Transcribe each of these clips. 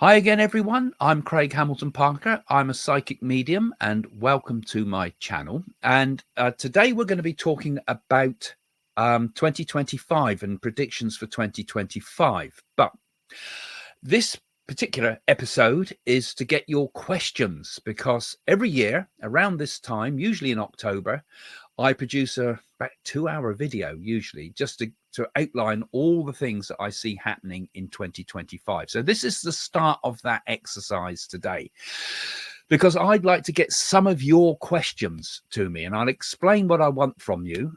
Hi again, everyone. I'm Craig Hamilton Parker. I'm a psychic medium, and welcome to my channel. And today we're going to be talking about 2025 and predictions for 2025. But this particular episode is to get your questions, because every year around this time, usually in October, I produce about 2-hour video, usually just to outline all the things that I see happening in 2025. So this is the start of that exercise today, because I'd like to get some of your questions to me, and I'll explain what I want from you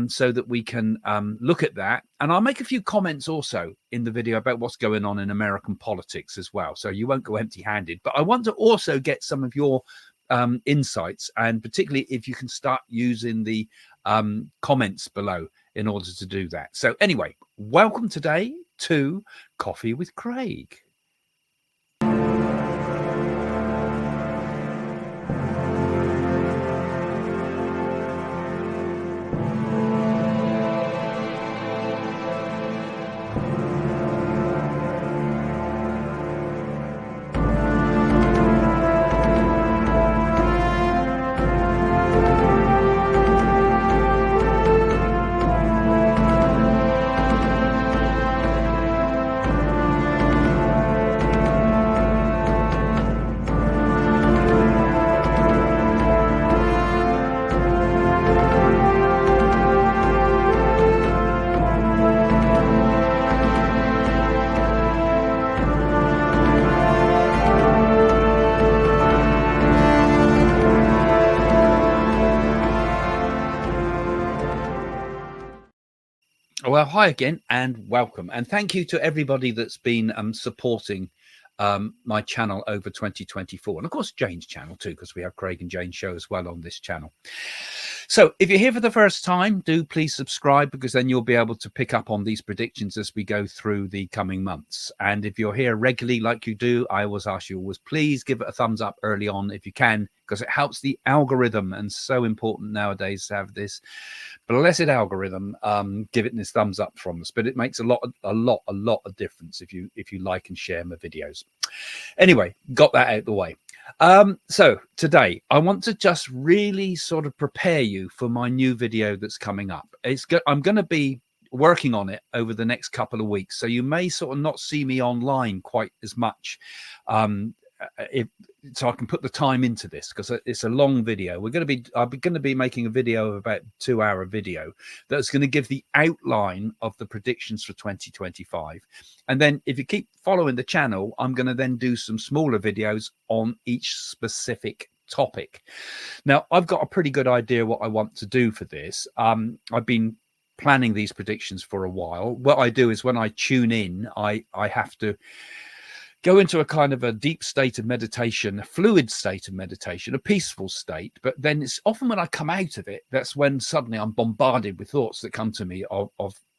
so that we can look at that. And I'll make a few comments also in the video about what's going on in American politics as well. So you won't go empty-handed, but I want to also get some of your insights, and particularly if you can start using the comments below in order to do that. So anyway, welcome today to Coffee with Craig. Well, hi again and welcome. And thank you to everybody that's been supporting my channel over 2024. And of course, Jane's channel too, because we have Craig and Jane show as well on this channel. So if you're here for the first time, do please subscribe, because then you'll be able to pick up on these predictions as we go through the coming months. And if you're here regularly like you do, I always ask you please give it a thumbs up early on if you can, because it helps the algorithm, and so important nowadays to have this blessed algorithm give it this thumbs up from us. But it makes a lot of difference if you like and share my videos. Anyway, got that out the way. So today I want to just really sort of prepare you for my new video that's coming up. I'm going to be working on it over the next couple of weeks, so you may sort of not see me online quite as much, so I can put the time into this, because it's a long video. I'm going to be making a video of about 2-hour video that's going to give the outline of the predictions for 2025. And then if you keep following the channel, I'm going to then do some smaller videos on each specific topic. Now, I've got a pretty good idea what I want to do for this. I've been planning these predictions for a while. What I do is when I tune in, I have to go into a kind of a deep state of meditation, a fluid state of meditation, a peaceful state. But then it's often when I come out of it, that's when suddenly I'm bombarded with thoughts that come to me of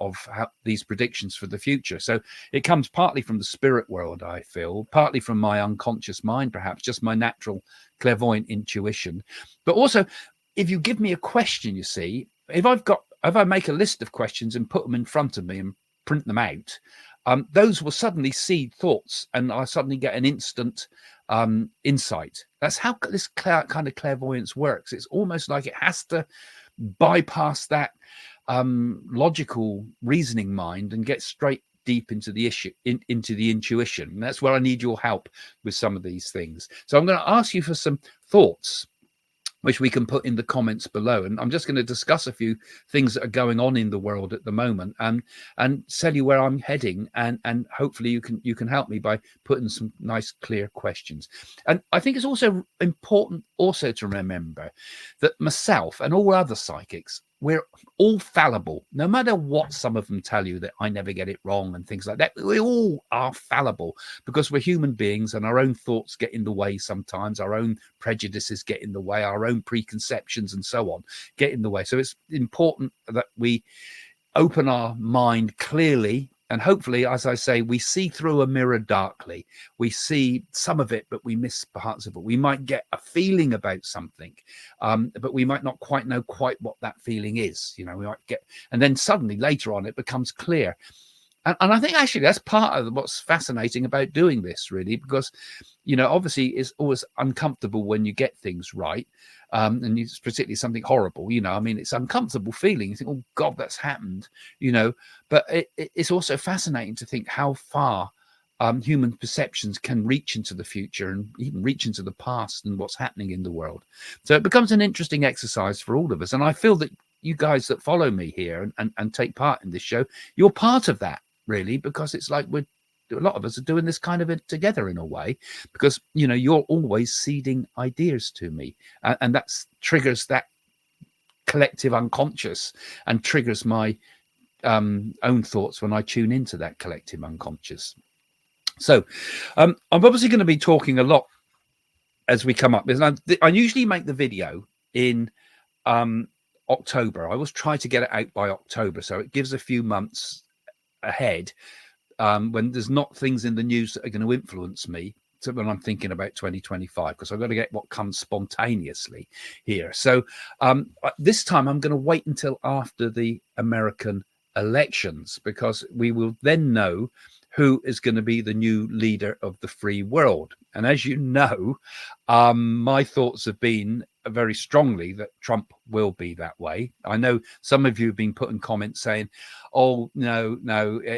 how these predictions for the future. So it comes partly from the spirit world, I feel, partly from my unconscious mind, perhaps just my natural clairvoyant intuition. But also, if you give me a question, you see, if I make a list of questions and put them in front of me and print them out, those will suddenly seed thoughts, and I suddenly get an instant insight. That's how this kind of clairvoyance works. It's almost like it has to bypass that logical reasoning mind and get straight deep into the issue, into the intuition. And that's where I need your help with some of these things. So I'm going to ask you for some thoughts, which we can put in the comments below. And I'm just going to discuss a few things that are going on in the world at the moment, and tell you where I'm heading, and hopefully you can help me by putting some nice, clear questions. And I think it's also important also to remember that myself and all other psychics, we're all fallible. No matter what some of them tell you, that I never get it wrong and things like that, we all are fallible, because we're human beings, and our own thoughts get in the way sometimes, our own prejudices get in the way, our own preconceptions and so on get in the way. So it's important that we open our mind clearly, and hopefully, as I say, we see through a mirror darkly. We see some of it, but we miss parts of it. We might get a feeling about something, but we might not quite know what that feeling is. We might get, and then suddenly later on it becomes clear. And I think actually that's part of what's fascinating about doing this, really, because, obviously it's always uncomfortable when you get things right. And it's particularly something horrible, I mean, it's uncomfortable feeling. You think, oh God, that's happened, but it's also fascinating to think how far human perceptions can reach into the future and even reach into the past and what's happening in the world. So it becomes an interesting exercise for all of us. And I feel that you guys that follow me here and take part in this show, you're part of that, really, because it's like a lot of us are doing this kind of it together in a way, because you're always seeding ideas to me, and that triggers that collective unconscious and triggers my own thoughts when I tune into that collective unconscious. So I'm obviously going to be talking a lot as we come up, because I usually make the video in October. I always try to get it out by October, so it gives a few months ahead, when there's not things in the news that are going to influence me. So when I'm thinking about 2025, because I've got to get what comes spontaneously here. So this time I'm going to wait until after the American elections, because we will then know who is going to be the new leader of the free world. And as you know, my thoughts have been very strongly that Trump will be that way. I know some of you have been putting comments saying, oh, no,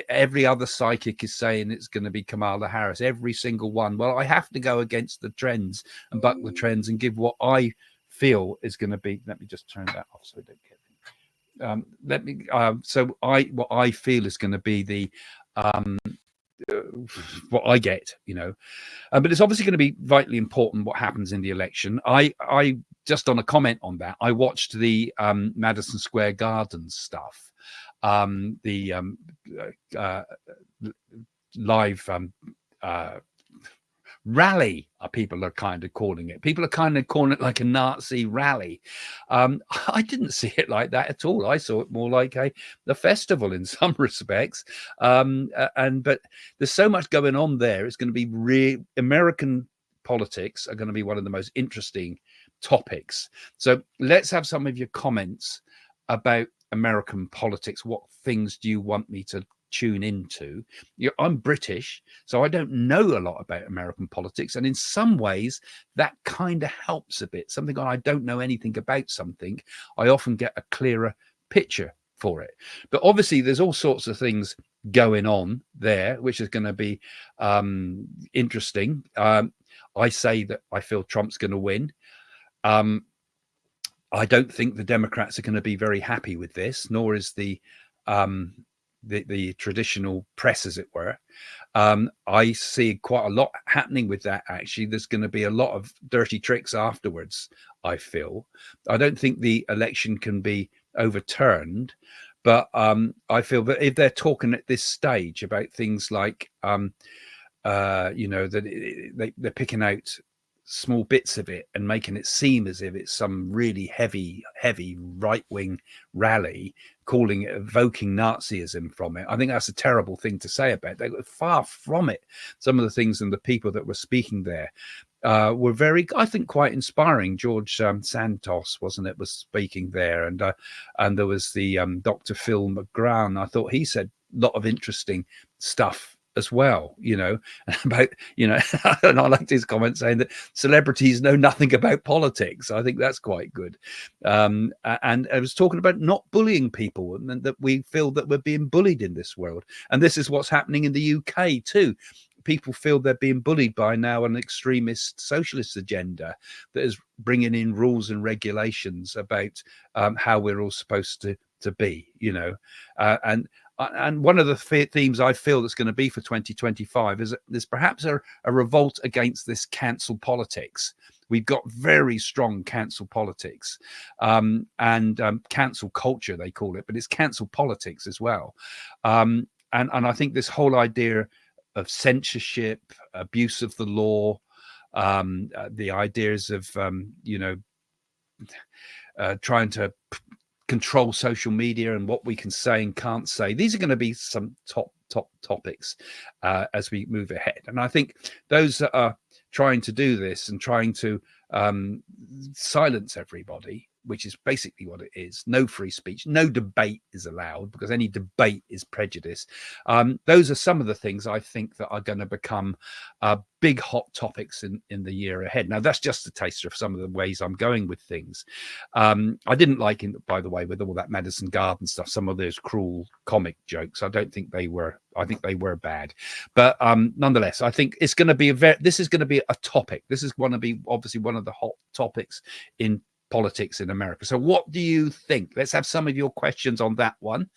every other psychic is saying it's going to be Kamala Harris, every single one. Well, I have to go against the trends and buck the trends and give what I feel is going to be. Let me just turn that off so I don't get what I feel is going to be the what I get, but it's obviously going to be vitally important what happens in the election. I just on a comment on that, I watched the Madison Square Garden stuff, the live rally, people are kind of calling it. People are kind of calling it like a Nazi rally. I didn't see it like that at all. I saw it more like a festival in some respects. But there's so much going on there. It's going to be American politics are going to be one of the most interesting topics. So let's have some of your comments about American politics. What things do you want me to tune into? I'm British, so I don't know a lot about American politics, and in some ways that kind of helps a bit. Something I don't know anything about something, I often get a clearer picture for it. But obviously there's all sorts of things going on there which is going to be interesting. I say that I feel Trump's going to win. I don't think the Democrats are going to be very happy with this, nor is the traditional press, as it were. I see quite a lot happening with that. Actually, there's going to be a lot of dirty tricks afterwards, I feel. I don't think the election can be overturned, but I feel that if they're talking at this stage about things like that they're picking out small bits of it and making it seem as if it's some really heavy right-wing rally, calling it, evoking Nazism from it. I think that's a terrible thing to say about it. They were far from it. Some of the things and the people that were speaking there were very, I think, quite inspiring. George Santos, wasn't it, was speaking there, and there was the Dr. Phil McGrath. I thought he said a lot of interesting stuff as well, about, and I liked his comment saying that celebrities know nothing about politics. I think that's quite good. And I was talking about not bullying people, and that we feel that we're being bullied in this world. And this is what's happening in the UK too. People feel they're being bullied by now an extremist socialist agenda that is bringing in rules and regulations about how we're all supposed to be, and one of the themes I feel that's going to be for 2025 is there's perhaps a revolt against this cancel politics. We've got very strong cancel politics and cancel culture, they call it, but it's cancel politics as well. And I think this whole idea of censorship, abuse of the law, the ideas of, trying to control social media and what we can say and can't say. These are going to be some top topics as we move ahead. And I think those that are trying to do this and trying to silence everybody, which is basically what it is. No free speech, no debate is allowed, because any debate is prejudice. Those are some of the things I think that are going to become big hot topics in the year ahead. Now, that's just a taster of some of the ways I'm going with things. I didn't like, by the way, with all that Madison Garden stuff, some of those cruel comic jokes. I don't think they were. I think they were bad, but nonetheless, I think it's going to be this is going to be a topic. This is going to be obviously one of the hot topics in politics in America. So what do you think? Let's have some of your questions on that one.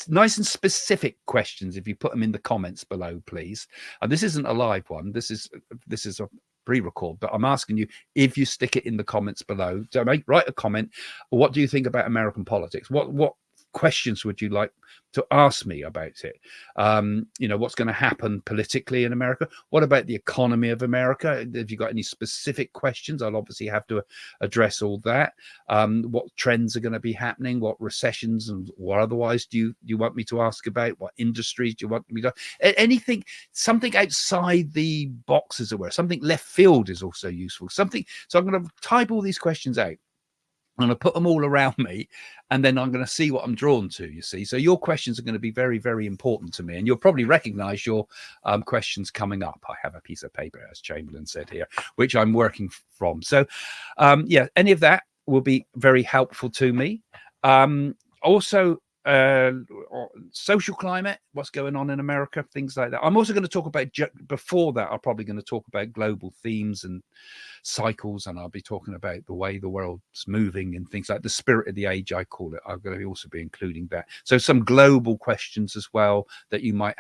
Nice and specific questions, if you put them in the comments below, please. This isn't a live one. This is a pre-record, but I'm asking you, if you stick it in the comments below, write a comment. What do you think about American politics? What questions would you like to ask me about it? What's going to happen politically in America? What about the economy of America? If you got any specific questions, I'll obviously have to address all that. What trends are going to be happening? What recessions and what otherwise do you want me to ask about? What industries do you want me to? Anything, something outside the box, as it were. Something left field is also useful. So I'm going to type all these questions out. I'm going to put them all around me, and then I'm going to see what I'm drawn to, you see. So your questions are going to be very, very important to me, and you'll probably recognize your questions coming up. I have a piece of paper, as Chamberlain said here, which I'm working from. So, yeah, any of that will be very helpful to me. Also, social climate, what's going on in America, things like that. I'm also going to talk about, before that, I'm probably going to talk about global themes and cycles, and I'll be talking about the way the world's moving and things like the spirit of the age, I call it. I'm going to also be including that. So some global questions as well that you might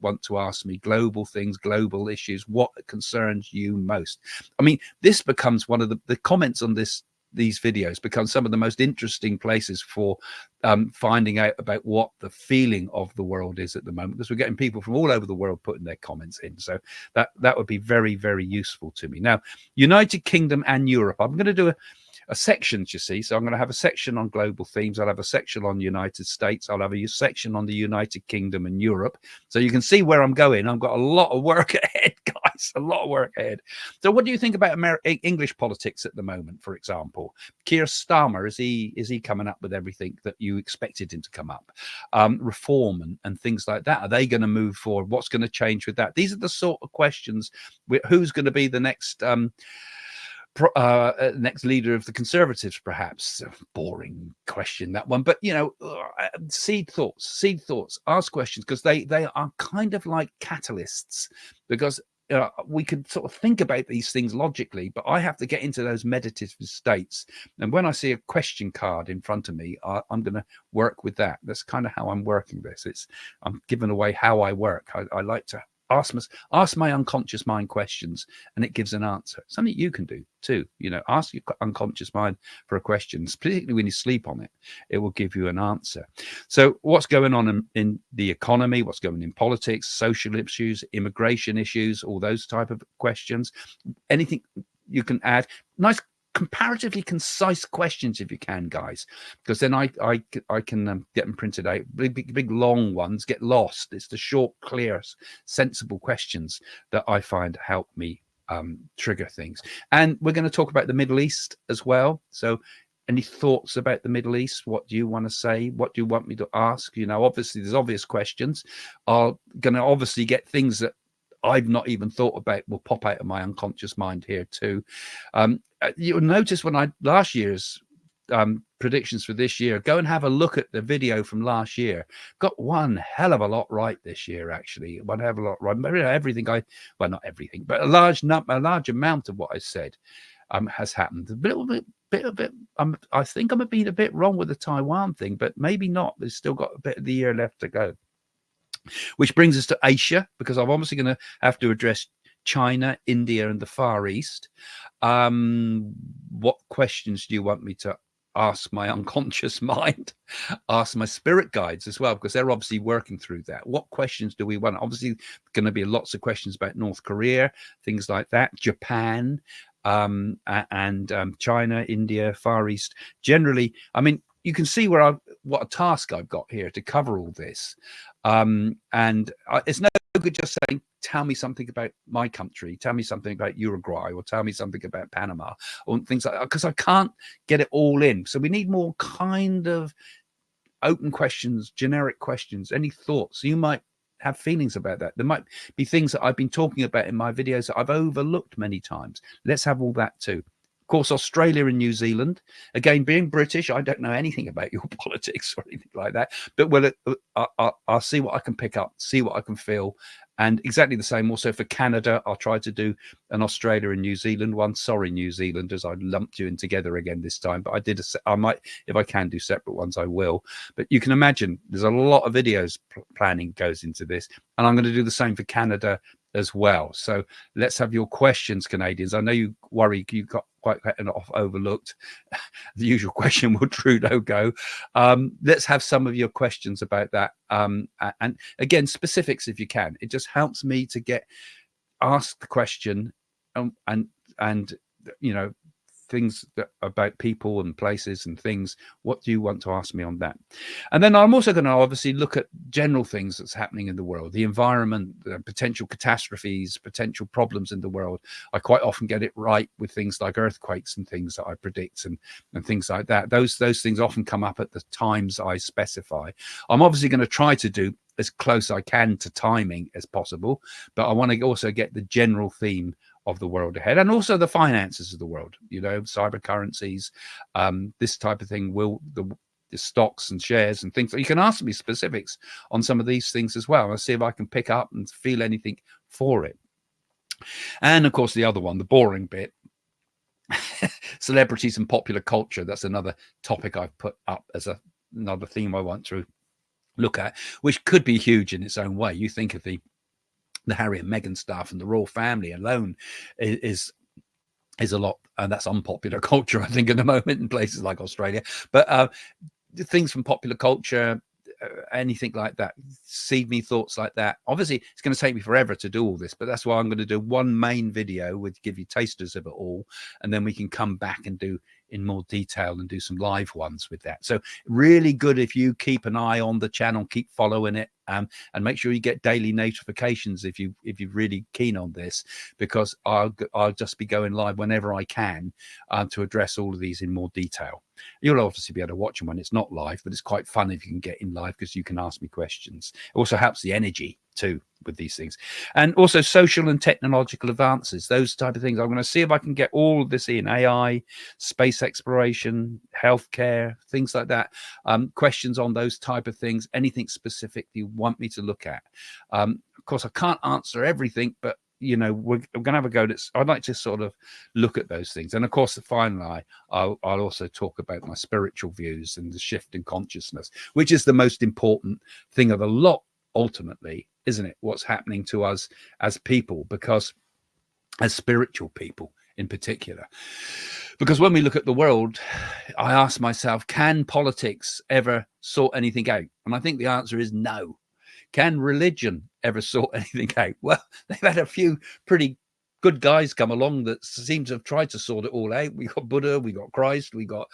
want to ask me, global things, global issues, what concerns you most. I mean, this becomes one of the comments on these videos become some of the most interesting places for finding out about what the feeling of the world is at the moment, because we're getting people from all over the world putting their comments in. So that would be very, very useful to me. Now, United Kingdom and Europe, I'm going to do a sections, you see. So I'm going to have a section on global themes. I'll have a section on United States. I'll have a section on the United Kingdom and Europe. So you can see where I'm going. I've got a lot of work ahead, guys, a lot of work ahead. So what do you think about English politics at the moment, for example? Keir Starmer, is he coming up with everything that you expected him to come up? Reform and things like that. Are they going to move forward? What's going to change with that? These are the sort of questions. Who's going to be the next next leader of the Conservatives, perhaps? Boring question, that one, but seed thoughts, ask questions, because they are kind of like catalysts, because we could sort of think about these things logically, but I have to get into those meditative states, and when I see a question card in front of me, I'm going to work with that. That's kind of how I'm working this. I'm giving away how I work. I like to ask my unconscious mind questions, and it gives an answer. Something you can do too. Ask your unconscious mind for a question, particularly when you sleep on it. It will give you an answer. So what's going on in the economy? What's going on in politics, social issues, immigration issues, all those type of questions. Anything you can add. Nice comparatively concise questions if you can, guys, because then I can get them printed out. Big long ones get lost. It's the short, clear, sensible questions that I find help me trigger things. And we're going to talk about the Middle East as well. So any thoughts about the Middle East? What do you want to say? What do you want me to ask? Obviously there's obvious questions. I'm going to obviously get things that I've not even thought about will pop out of my unconscious mind here too. You'll notice when last year's predictions for this year, go and have a look at the video from last year. Got one hell of a lot right this year, actually. One hell of a lot right. Everything not everything, but a large amount of what I said has happened. A bit of it. I think I'm being a bit wrong with the Taiwan thing, but maybe not. There's still got a bit of the year left to go. Which brings us to Asia, because I'm obviously going to have to address China, India, and the Far East. What questions do you want me to ask my unconscious mind? Ask my spirit guides as well, because they're obviously working through that. What questions do we want? Obviously, going to be lots of questions about North Korea, things like that, Japan, and China, India, Far East. Generally, I mean, you can see what a task I've got here to cover all this. It's no good just saying, tell me something about my country, tell me something about Uruguay, or tell me something about Panama, or things like that, because I can't get it all in. So we need more kind of open questions, generic questions. Any thoughts? You might have feelings about that. There might be things that I've been talking about in my videos that I've overlooked many times. Let's have all that too. Of course, Australia and New Zealand, again, being British, I don't know anything about your politics or anything like that, but I'll see what I can pick up, see what I can feel. And exactly the same also for Canada. I'll try to do an Australia and New Zealand one. Sorry, New Zealanders, I lumped you in together again this time, but I might, if I can do separate ones, I will. But you can imagine there's a lot of videos planning goes into this, and I'm going to do the same for Canada as well. So let's have your questions, Canadians. I know you worry you got quite overlooked the usual question, will Trudeau go? Let's have some of your questions about that. And again, specifics if you can. It just helps me to get asked the question, and you know, things about people and places and things. What do you want to ask me on that? And then I'm also going to obviously look at general things that's happening in the world, the environment, potential catastrophes, potential problems in the world. I quite often get it right with things like earthquakes and things that I predict and things like that. Those things often come up at the times I specify. I'm obviously going to try to do as close I can to timing as possible, but I want to also get the general theme of the world ahead, and also the finances of the world, you know, cyber currencies, this type of thing, will the stocks and shares and things. You can ask me specifics on some of these things as well. I'll see if I can pick up and feel anything for it. And of course, the other one, the boring bit, celebrities and popular culture. That's another topic I've put up as another theme I want to look at, which could be huge in its own way. You think of the Harry and Meghan stuff, and the royal family alone is a lot, and that's unpopular culture, I think, at the moment in places like Australia. But things from popular culture, anything like that, seed me thoughts like that. Obviously, it's going to take me forever to do all this, but that's why I'm going to do one main video with give you tasters of it all, and then we can come back and do in more detail and do some live ones with that. So really good if you keep an eye on the channel, keep following it, and make sure you get daily notifications if you're really keen on this, because I'll just be going live whenever I can to address all of these in more detail. You'll obviously be able to watch them when it's not live, but it's quite fun if you can get in live because you can ask me questions. It also helps the energy too with these things. And also social and technological advances, those type of things. I'm going to see if I can get all of this in: AI, space exploration, healthcare, things like that. Questions on those type of things, anything specific you want me to look at. Of course, I can't answer everything, but you know, we're going to have a go at. I'd like to sort of look at those things. And of course, finally, I'll also talk about my spiritual views and the shift in consciousness, which is the most important thing of the lot, ultimately, isn't it? What's happening to us as people, because as spiritual people in particular, because when we look at the world, I ask myself, can politics ever sort anything out? And I think the answer is no. Can religion ever sort anything out? Well, they've had a few pretty good guys come along that seem to have tried to sort it all out. We got Buddha, we got Christ, we got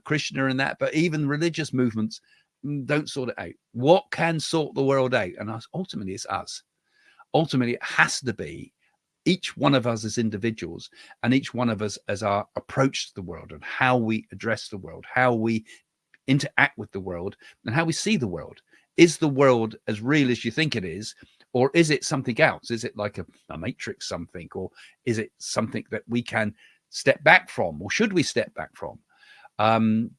Krishna and that, but even religious movements don't sort it out. What can sort the world out? And ultimately, it's us. Ultimately, it has to be each one of us as individuals, and each one of us as our approach to the world, and how we address the world, how we interact with the world, and how we see the world. Is the world as real as you think it is, or is it something else? Is it like a matrix something, or is it something that we can step back from, or should we step back from?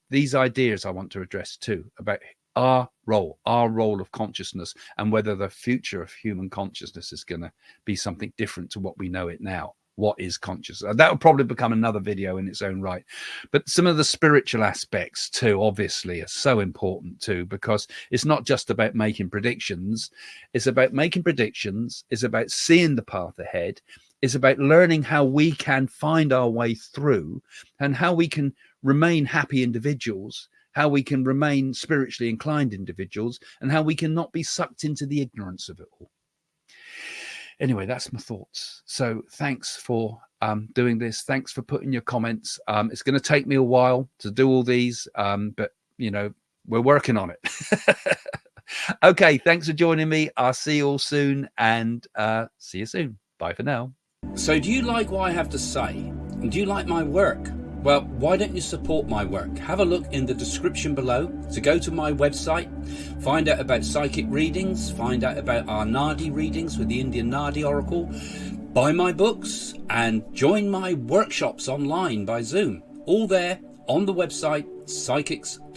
These ideas I want to address too, about our role of consciousness, and whether the future of human consciousness is going to be something different to what we know it now. What is consciousness? That will probably become another video in its own right. But some of the spiritual aspects too, obviously, are so important too, because it's not just about making predictions. It's about making predictions. It's about seeing the path ahead. It's about learning how we can find our way through, and how we can remain happy individuals, how we can remain spiritually inclined individuals, and how we can not be sucked into the ignorance of it all. Anyway, that's my thoughts. So thanks for doing this. Thanks for putting your comments. It's going to take me a while to do all these, but you know, we're working on it. Okay, thanks for joining me. I'll see you all soon, and see you soon. Bye for now. So do you like what I have to say? And do you like my work? Well, why don't you support my work? Have a look in the description below to go to my website, find out about psychic readings, find out about our NAADI readings with the Indian NAADI Oracle, buy my books, and join my workshops online by Zoom. All there on the website psychics.co.uk.